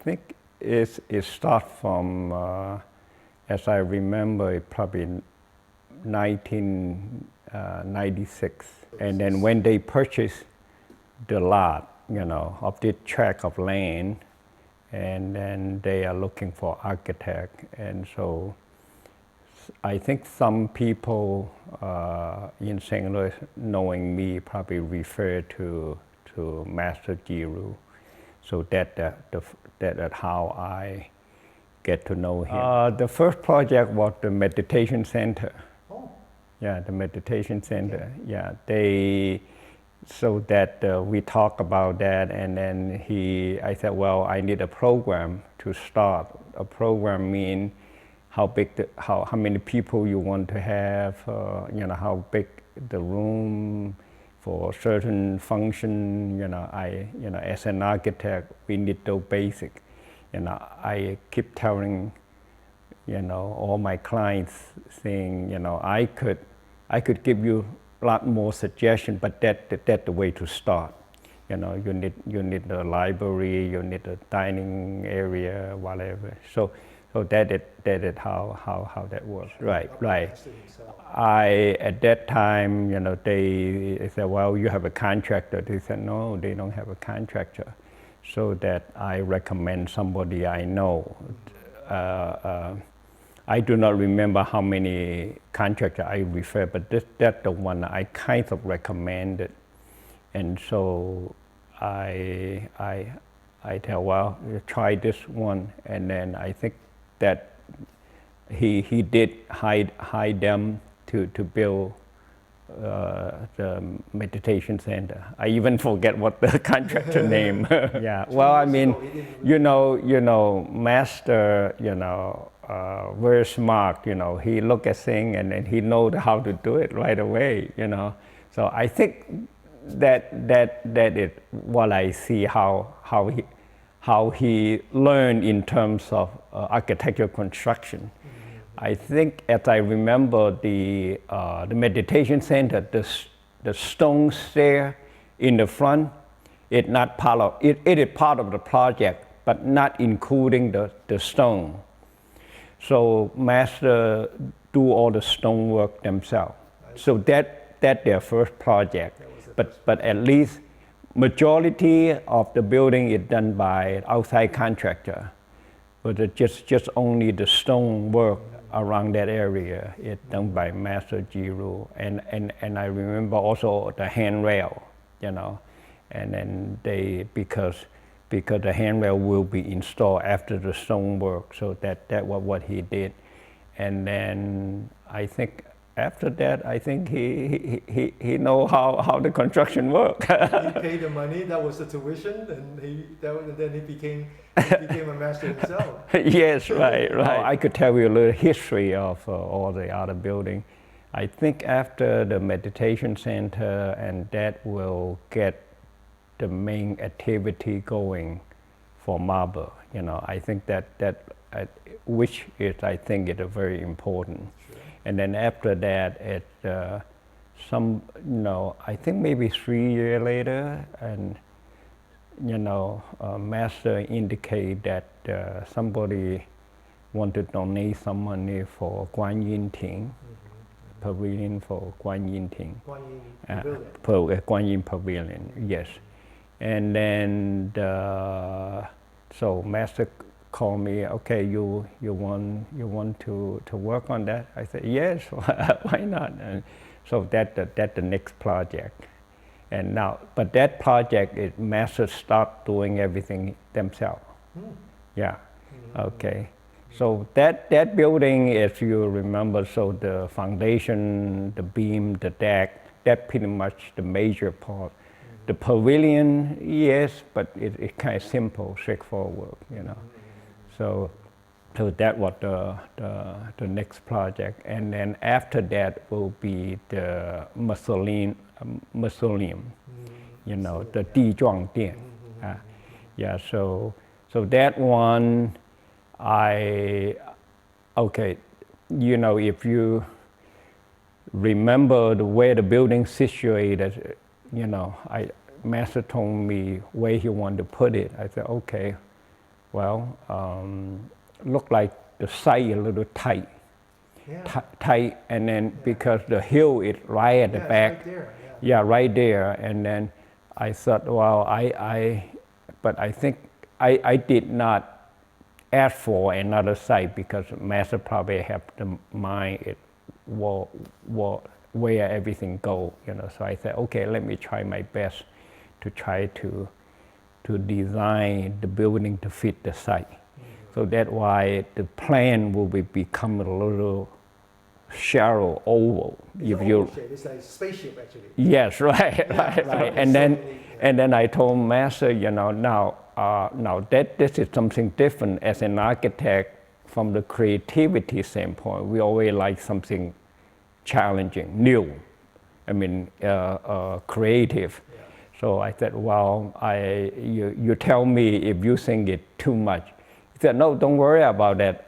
think it starts from, as I remember, it probably 1996. And then when they purchased the lot, of this tract of land, and then they are looking for architect. And so I think some people in St. Louis, knowing me, probably refer to Master Jiru. So that's how I get to know him. The first project was the meditation center. Oh. Yeah, the meditation center. Okay. Yeah, so that we talk about that, and then I said, well, I need a program to start. A program means how big, how many people you want to have, how big the room for certain function. As an architect, we need those basic. I keep telling, all my clients, saying, I could give you a lot more suggestions, but that's the way to start. You need the library, you need the dining area, whatever. So that is how that works. Right. At that time, they said, well, you have a contractor. They said, no, they don't have a contractor. So that I recommend somebody I know. I do not remember how many contractors I refer, but that's the one I kind of recommended. And so I tell, well, you try this one. And then I think that he did hire them to build the meditation center. I even forget what the contractor name. Yeah, well, I mean, Master, very smart, he look at things and then he knows how to do it right away, So I think that is what I see how he learned in terms of architectural construction. I think, as I remember, the meditation center, the stone stair in the front, it is part of the project, but not including the stone. So Master do all the stonework themselves. So that their first project. But at least majority of the building is done by outside contractor. But it's just only the stonework around that area is done by Master Jiru. And I remember also the handrail, and then because the handrail will be installed after the stonework, so that was what he did. And then I think after that, I think he know how the construction work. He paid the money, that was the tuition, and then he became a master himself. Yes, right. I could tell you a little history of all the other buildings. I think after the meditation center, and that will get the main activity going for MABA. I think that which is, I think, is very important. Sure. And then after that, I think maybe 3 years later, and Master indicate that somebody want to donate some money for Guan Yin Ting, pavilion for Guan Yin Ting. Guan Yin Pavilion, yes. And then so Master called me, okay, you want to work on that? I said, yes, why not? And so that's the next project. And now, but that project, Master start doing everything themselves. Yeah, okay. So that building, if you remember, so the foundation, the beam, the deck, that's pretty much the major part. The pavilion, yes, but it's kind of simple, straightforward, So that was the next project, and then after that will be the mausoleum, the Di Zhuang Dian. Yeah, so that one, if you remember the way the building situated, Master told me where he wanted to put it. I said, okay, well, looked like the site a little tight. Yeah. Tight, and then because the hill is right at the back. Right there. Yeah, right there. And then I thought, well, but I think I did not ask for another site because Master probably have the mind it where everything go, you know. So I said, okay, let me try my best to try to design the building to fit the site. So that's why the plan will become a little shallow oval. It's like a spaceship actually. Yes, right. And then I told Master, you know, now that this is something different as an architect from the creativity standpoint. We always like something challenging, new. I mean, creative. Yeah. So I said, well, you tell me if you think it too much. He said, no, don't worry about that.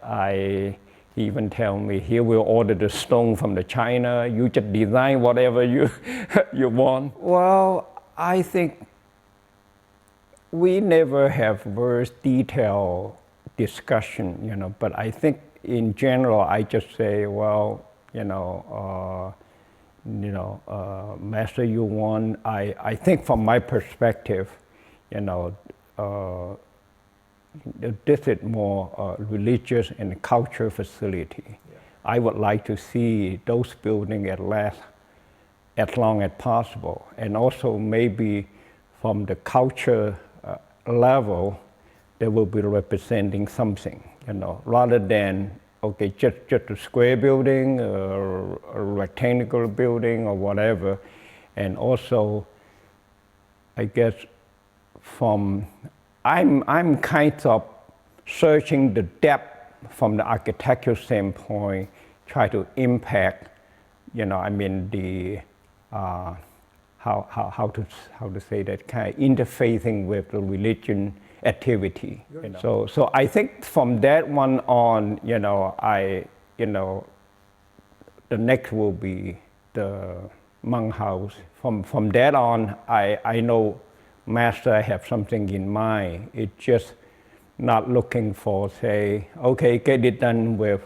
He even tell me, here we'll order the stone from the China, you just design whatever you want. Well, I think we never have very detailed discussion, you know, but I think in general, I just say, well, Master, you want, I think from my perspective, you know, this is more religious and cultural facility. Yeah. I would like to see those buildings at last as long as possible, and also maybe from the culture level, they will be representing something, you know, rather than okay just a square building, a rectangular building, or whatever. And also, I guess from I'm kind of searching the depth from the architectural standpoint, try to impact, you know, I mean the how to say that, kind of interfacing with the religion activity. You know? So I think from that one on, you know, the next will be the Hmong House. From that on, I know Master have something in mind. It's just not looking for, say, okay, get it done with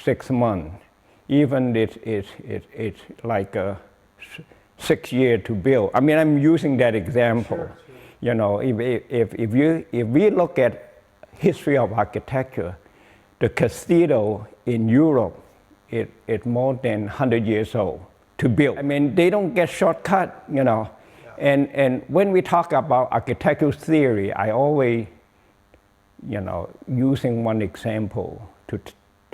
6 months. Even it's like a 6 years to build. I mean, I'm using that example. Sure. You know, if we look at history of architecture, the cathedral in Europe, it's more than 100 years old to build. I mean, they don't get shortcut, you know. And when we talk about architectural theory, I always, you know, using one example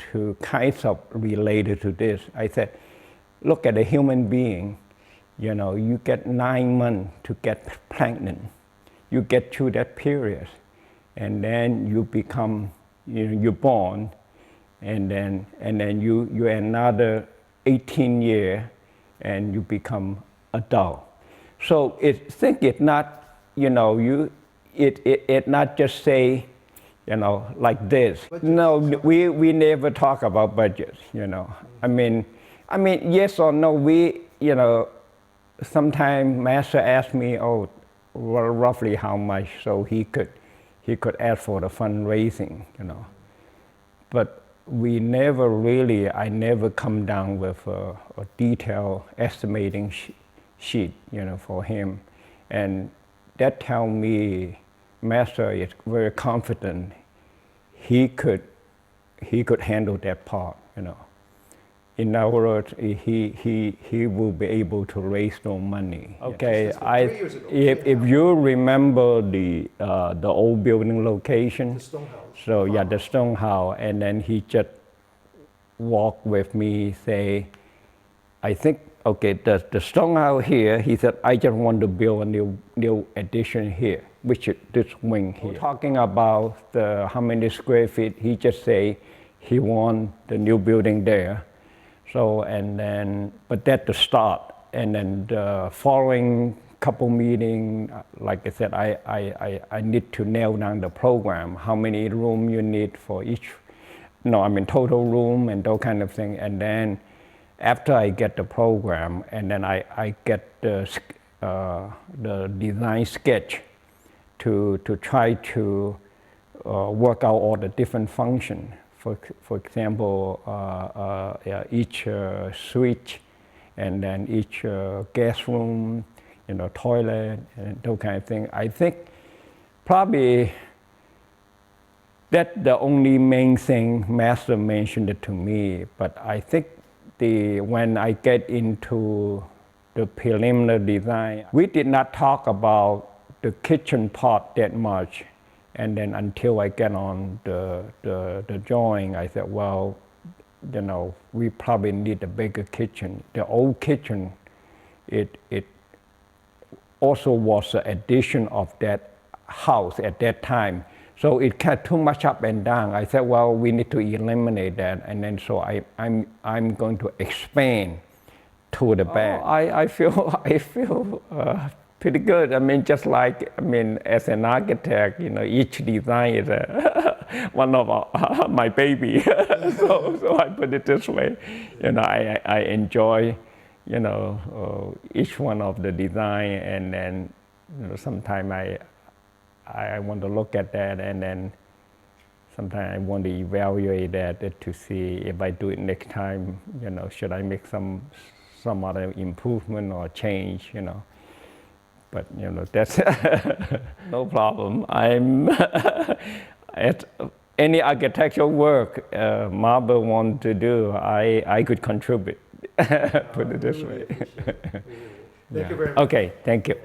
to kind of related to this. I said, look at a human being, you know, you get 9 months to get pregnant. You get through that period, and then you become, you know, you're born, and then you another 18 years, and you become adult. So it's not, you know, it not just say, you know, like this. Budgets. No, we never talk about budgets, you know. Mm-hmm. I mean, yes or no, you know, sometimes Master asks me, oh, well, roughly how much, so he could ask for the fundraising, you know. But we never really, I never come down with a detailed estimating sheet, you know, for him. And that tell me Master is very confident he could handle that part, you know. In other words, he will be able to raise no money. Okay, if you remember the old building location, the stone house. So yeah, the stone house, and then he just walked with me, say, I think, okay, the stone house here, he said, I just want to build a new addition here, which is this wing here. Talking about how many square feet, he just say he want the new building there. So, and then, but that's the start. And then the following couple meetings, like I said, I need to nail down the program, how many room you need for each, total room and those kind of thing. And then after I get the program, and then I get the design sketch to try to work out all the different functions. For example, each switch, and then each guest room, toilet, and those kind of thing. I think probably that's the only main thing Master mentioned it to me. But I think when I get into the preliminary design, we did not talk about the kitchen part that much. And then until I get on the drawing, I said, well, we probably need a bigger kitchen. The old kitchen, it also was an addition of that house at that time. So it had too much up and down. I said, well, we need to eliminate that. And then so I'm going to expand to the back. I feel pretty good. I mean, just like, as an architect, each design is one of my baby. so I put it this way. I enjoy, each one of the design, and then, sometimes I want to look at that, and then sometimes I want to evaluate that to see if I do it next time, should I make some other improvement or change, But that's no problem. I'm at any architectural work MABA want to do, I could contribute. Put it this way. Thank you very much. Okay, thank you.